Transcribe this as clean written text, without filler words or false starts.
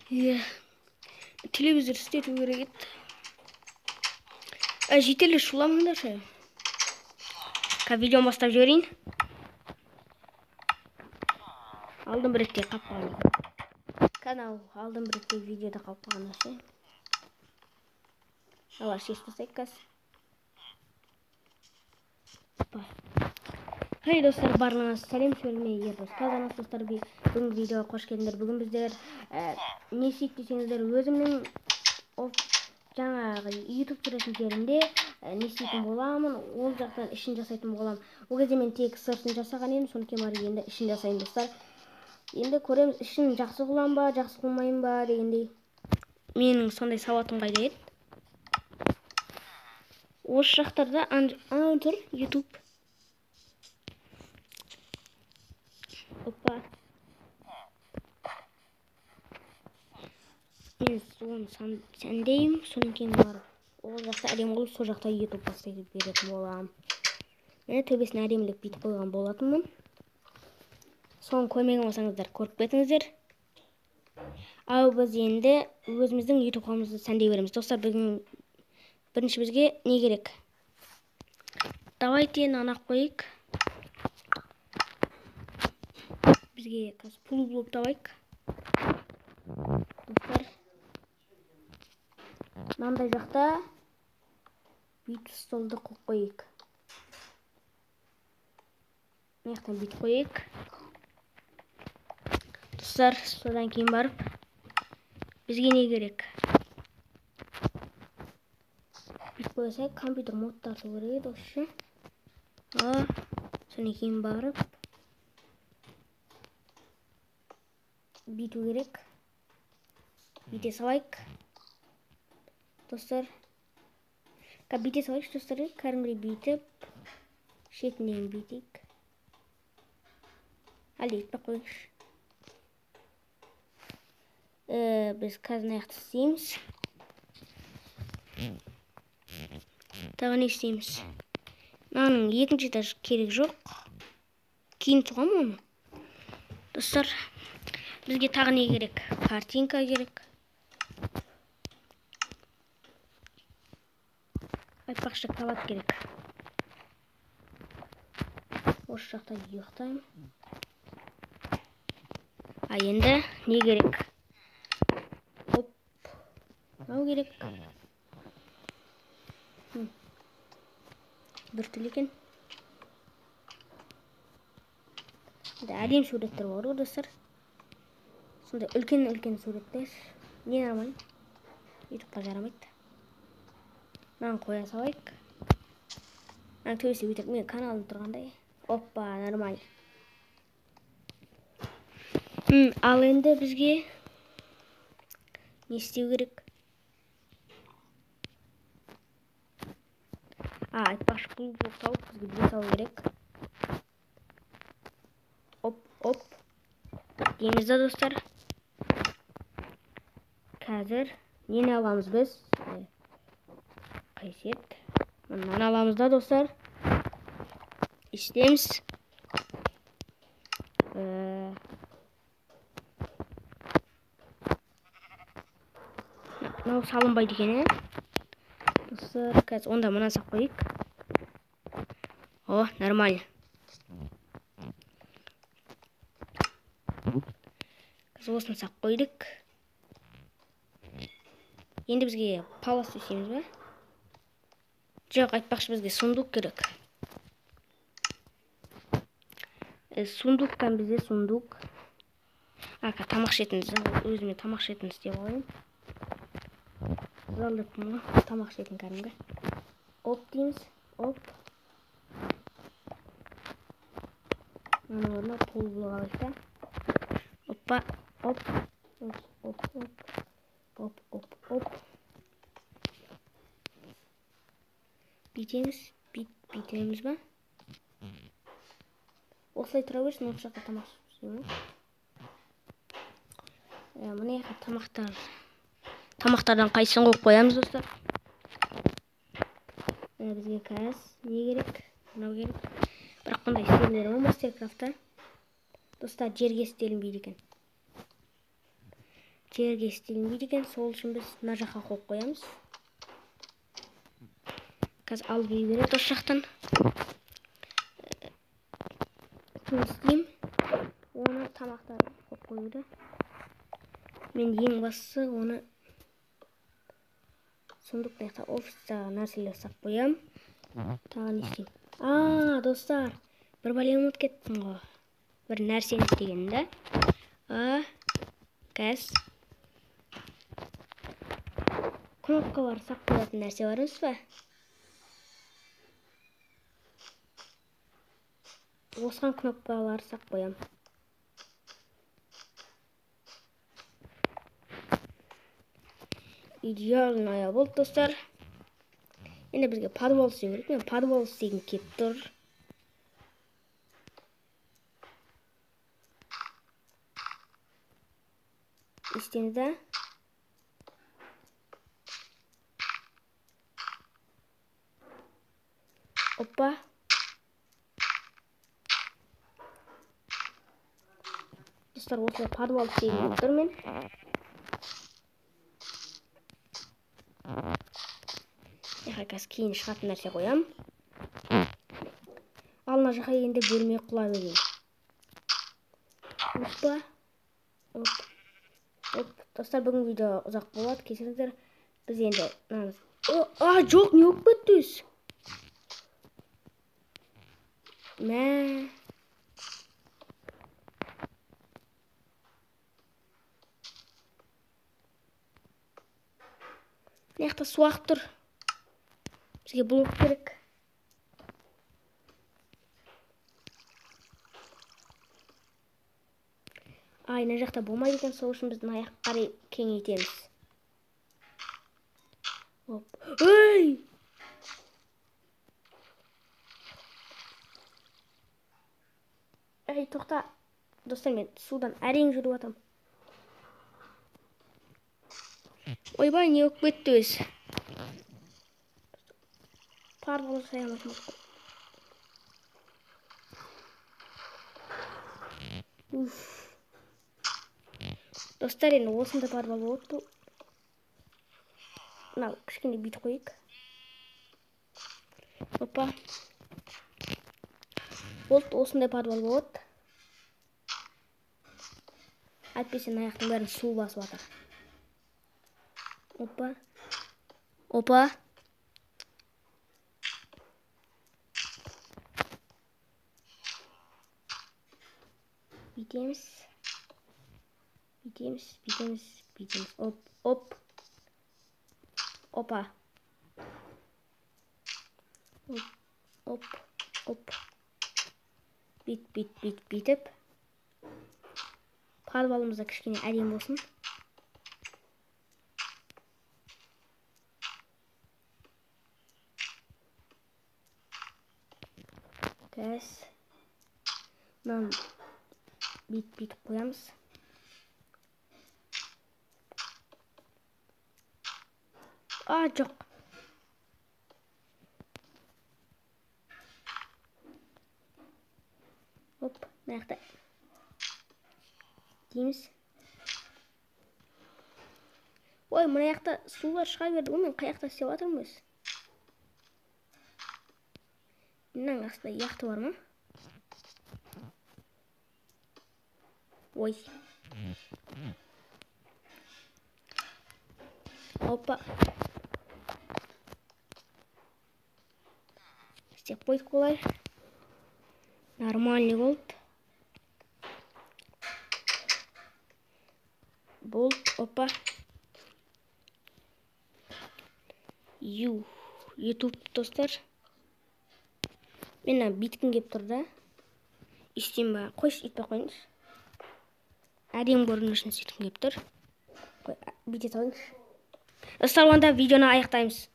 Телевизор істету керек еді. Жетелі шуламыңдар ше. Видео бастап жіберейін. Алдым бір ретте қалып қалған. Канал алдым бір ретте видеода қалып қалған ше. Алар шештесек кәс. Хей достар, барлығыңыз сәлем сөйлеме ердос. Тазаныз достар, бүгін видеоға қош келдіңдер. Бүгін біздер не істейік десеңіздер, өзімнің жаңағы YouTube түсіретін жерінде не істейтін боламын, ол жақтан ішін жасайтын боламын. Ол кезде мен тек сыртын жасаған едім, сондықтан бар енді ішін жасайын достар. Енді көреміз, ішін жақсы қылам ба, жақсы қылмайын ба дегендей. Менің сондай сауатым қайда еді. Осы жақтарда тұр YouTube. Опа. Мен соны сәндеймін, соның кейін бар. Ол жақта әлем қылып, сол жақта YouTube бастайды беретін боламын. Мен төбесін әдемілік бүйтіп қойған болатынмын. Соны көрмеген болсаңыздар, көріп кетіңіздер. Ал біз енді өзіміздің YouTube каналымызды сәндей береміз. Достар, бүгін бірінші бізге не керек? Давайте нанақ қойық. Бізге пул болып табайық. Достар, мынандай жақта бүйтіп столды қойып қойық. Мынаяқтан бүйтіп қойық. Достар, содан кейін барып бізге не керек? Бүйтіп қойсақ, компьютер модтар сол керек осы. Содан кейін барып бүйту керек. Бүйте салайық. Достар, бүйте салайық достар, кәдімгідей бүйтіп шетінен бүйтейік. Әлде етпек қойғыш. Біз қазір аяқты істейміз. Тағы не істейміз? Мынаның екінші этаж керек жоқ. Кейін тұғам оны. Достар, бізге тағы не керек? Картинка керек. Айтпақшы кровать керек. Осы жақта ұйықтаймын. Енді не керек? Оп. Мынау керек. Бір тіл екен. Әдем суреттер бар ғой достар. Сондай үлкен суреттер. Не нормально? YouTube'қа жарамайды. Мынаны қоя салайық. Мына төбесі бүйтіп мен каналым тұрғандай. Оппа, нормально. Ал енді бізге не істеу керек? Айтпақшы бұл болып тауып бізге біле салу керек. Оп. Дейміз да достар. Қазір нені аламыз біз? Қайсет. Мынаны аламыз да достар. İstemiz. Мынау салынбайды екен, достар. Қазір онда мына сақ қойық. О, нормально. Қазір осыны сақ қойдық. Енді бізге палас өсеміз ба? Жоқ, айтпақшы бізге сундук керек. Сундуктан бізде сундук. Тамақ ішетініміз. Өзіме тамақ ішетін істеп алайын. Залдыртпын ғой, тамақ ішетін кәдімгі. Оп дейміз. Оп. Оның орнына пол болып алайық та. Оппа. Оп. Оп. Бүйтеміз ба? Осылай тұра берсін, осы жақта тамақ ішеміз. Мына жақта тамақтардан қайсысын қойып қоямыз, достар. Бізге қазір не керек? Мынау керек. Бірақ бұндай істелінер ма Мастеркрафтта? Достар, жерге істелінбейді екен. жерге істелінбейді екен, сол үшін біз мына жаққа қойып қоямыз. Қазір алып береді осы жақтан. Мен істеймін. Оны тамақтарын қойып қоюды. Мен ең бастысы оны сондықтан офистағы нәрселер сап қоям. Тағы не істеймін? Достар, бір бәлем ұмытып кеттім ғой. Бір нәрсені істегенімді. Қазір кнопкалар сақ қоятын нәрсе бар емес пе? Осыған кнопкалар сақ қоям. Идеальная болды, достар. Енді бізге подвал істеу керек. Мен подвал істегім келіп тұр. İsteyiniz de. Hoppa. Dostlar осылай подвал істегім келіп тұр мен. Қазір кейін шығатын нәрсе қоям. Ал мына жаққа енді бөлме құлай берейін. Опа. Достар, бүгін видео ұзақ болады, кешіріңіздер. Біз енді жоқ, не болып кетті өз? Мә. Мына жақта су ағып тұр. Бізге блок керек. Мына жақта болмайды екен, сол үшін біз мына жаққа қарай кеңейтеміз. Ой! Тоқта. Достар, мен судан әрең жүріп атам. Ойбай, не болып кетті өз? Подвал жасаймын. Достар, енді осында подвал болды. Мынау кішкене бүйтіп қойып. Опа. Болды, осындай подвал болады. Әйтпесе мына жақтың бәрін су басып жатыр. Опа. Бүйтеміз. Опа. Бүйтіп. Подвалымызда кішкене әрең болсын. Қазір мынаны бүйтіп қоямыз. Жоқ. Оп, мына жақта дейміз. Ой, мына жақта сулар шыға берді. Мен қай жақта істеп жатырмын өз? Мынаның астында яқты бар ма? Ой. Опа. Істеп қойдық олай. Нормальный болды. Опа. YouTube достар. Мен биткім кеп тұр да. Істейм ба? Қойшы, итпей қойыңыз. Әрең көріну үшін сөйтіп кеп тұр. Бүйте салыңыз. Достар, онда видеоны аяқтаймыз.